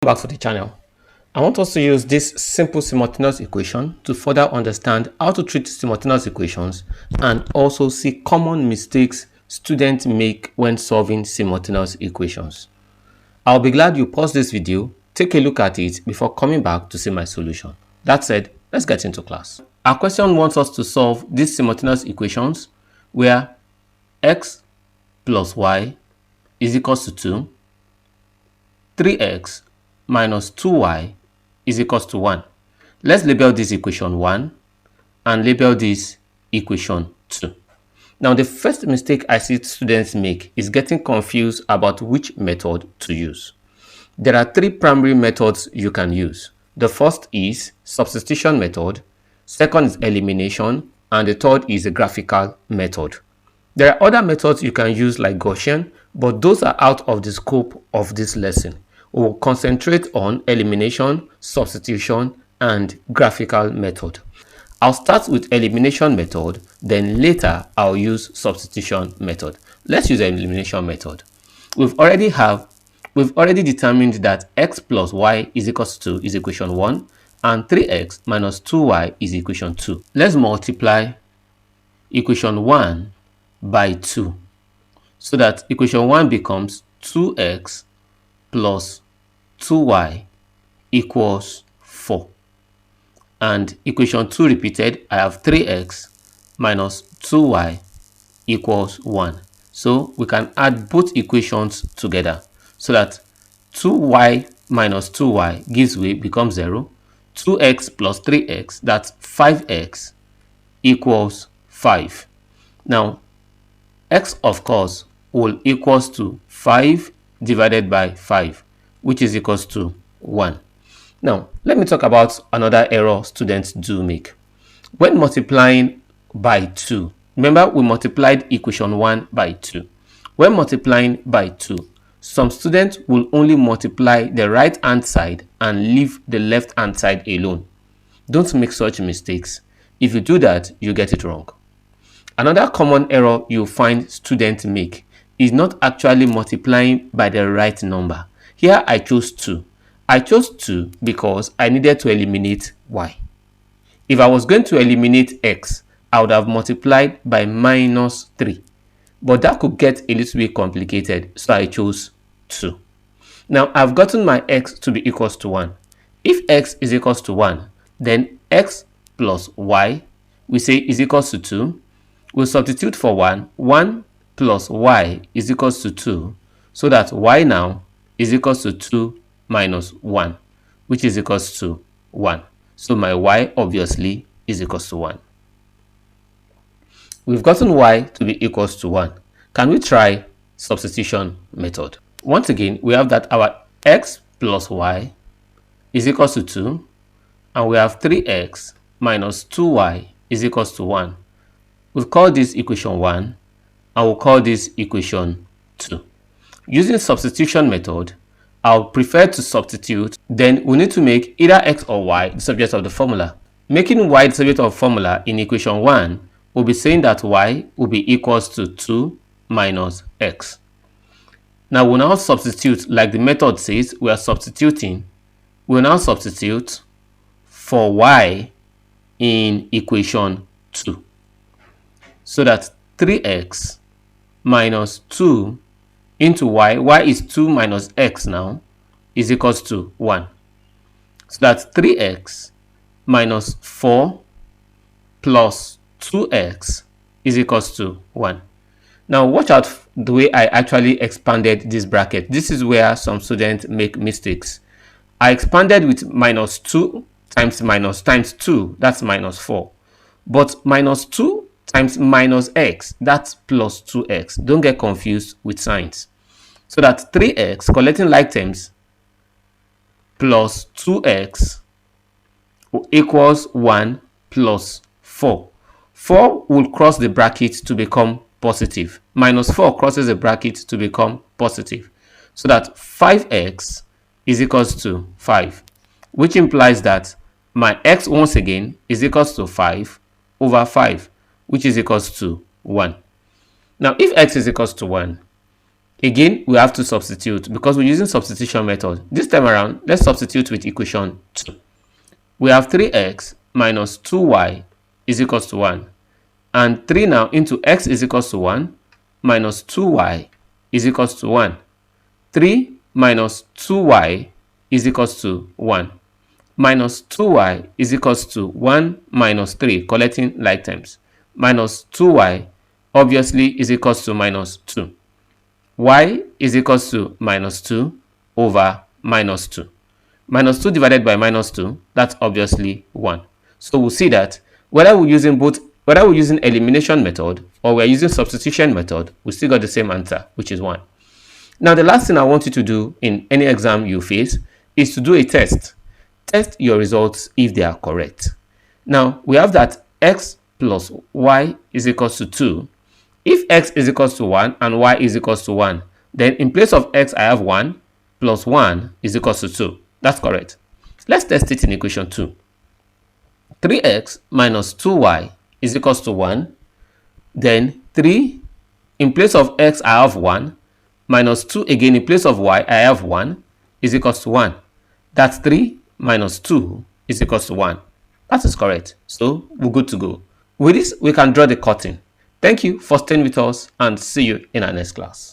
Back to the channel. I want us to use this simple simultaneous equation to further understand how to treat simultaneous equations and also see common mistakes students make when solving simultaneous equations. I'll be glad you pause this video, take a look at it before coming back to see my solution. That said, let's get into class. Our question wants us to solve these simultaneous equations where x plus y is equals to 2, 3x minus 2y is equals to 1. Let's label this equation 1 and label this equation 2. Now, the first mistake I see students make is getting confused about which method to use. There are three primary methods you can use. The first is substitution method, second is elimination, and the third is a graphical method. There are other methods you can use like Gaussian, but those are out of the scope of this lesson. We will concentrate on elimination, substitution, and graphical method. I'll start with elimination method, then later I'll use substitution method. Let's use the elimination method. We've already determined that x plus y is equals to is equation 1 and 3x minus 2y is equation 2. Let's multiply equation 1 by 2 so that equation 1 becomes 2x plus 2y equals 4. And equation 2 repeated, I have 3x minus 2y equals 1. So we can add both equations together so that 2y minus 2y gives way, becomes 0. 2x plus 3x, that's 5x equals 5. Now, x of course will equals to 5 divided by 5, which is equals to 1. Now, let me talk about another error students do make. When multiplying by 2, remember we multiplied equation 1 by 2. When multiplying by 2, some students will only multiply the right hand side and leave the left hand side alone. Don't make such mistakes. If you do that, you get it wrong. Another common error you'll find students make is not actually multiplying by the right number. Here I chose 2. I chose 2 because I needed to eliminate y. If I was going to eliminate x, I would have multiplied by minus 3. But that could get a little bit complicated, so I chose 2. Now I've gotten my x to be equals to 1. If x is equals to 1, then x plus y we say is equals to 2. We'll substitute for 1. 1 plus y is equals to 2. So that y now is equals to 2 minus 1, which is equals to 1. So my y obviously is equals to 1. We've gotten y to be equals to 1. Can we try substitution method? Once again, we have that our x plus y is equals to 2, and we have 3x minus 2y is equals to 1. We'll call this equation 1, and we'll call this equation 2. Using substitution method, I'll prefer to substitute, then we need to make either x or y the subject of the formula. Making y the subject of formula in equation 1, we'll be saying that y will be equals to 2 minus x. Now we'll now substitute, like the method says, we are substituting. We'll now substitute for y in equation 2. So that 3x minus 2 into y is 2 minus x now, is equals to 1. So that's 3x minus 4 plus 2x is equals to 1. Now watch out the way I actually expanded this bracket. This is where some students make mistakes. I expanded with minus 2 times minus times 2, that's minus 4. But minus 2 times minus x, that's plus 2x. Don't get confused with signs. So that 3x, collecting like terms, plus 2x equals 1 plus 4. 4 will cross the bracket to become positive. Minus 4 crosses the bracket to become positive. So that 5x is equals to 5, which implies that my x once again is equals to 5 over 5, which is equals to 1. Now, if x is equals to 1, Again, we have to substitute because we're using substitution method. This time around, let's substitute with equation 2. We have 3x minus 2y is equals to 1. And 3 now into x is equals to 1 minus 2y is equals to 1. 3 minus 2y is equals to 1. Minus 2y is equals to 1 minus 3, collecting like terms. Minus 2y obviously is equals to minus 2. Y is equals to minus 2 over minus 2. Minus 2 divided by minus 2, that's obviously 1. So we'll see that whether we're using elimination method or we're using substitution method, we still got the same answer, which is 1. Now, the last thing I want you to do in any exam you face is to do a test. Test your results if they are correct. Now, we have that x plus y is equals to 2. If x is equals to 1 and y is equals to 1, then in place of x, I have 1 plus 1 is equals to 2. That's correct. Let's test it in equation 2. 3x minus 2y is equals to 1. Then 3, in place of x, I have 1. Minus 2 again, in place of y, I have 1 is equals to 1. That's 3 minus 2 is equals to 1. That is correct. So we're good to go. With this, we can draw the curtain. Thank you for staying with us and see you in our next class.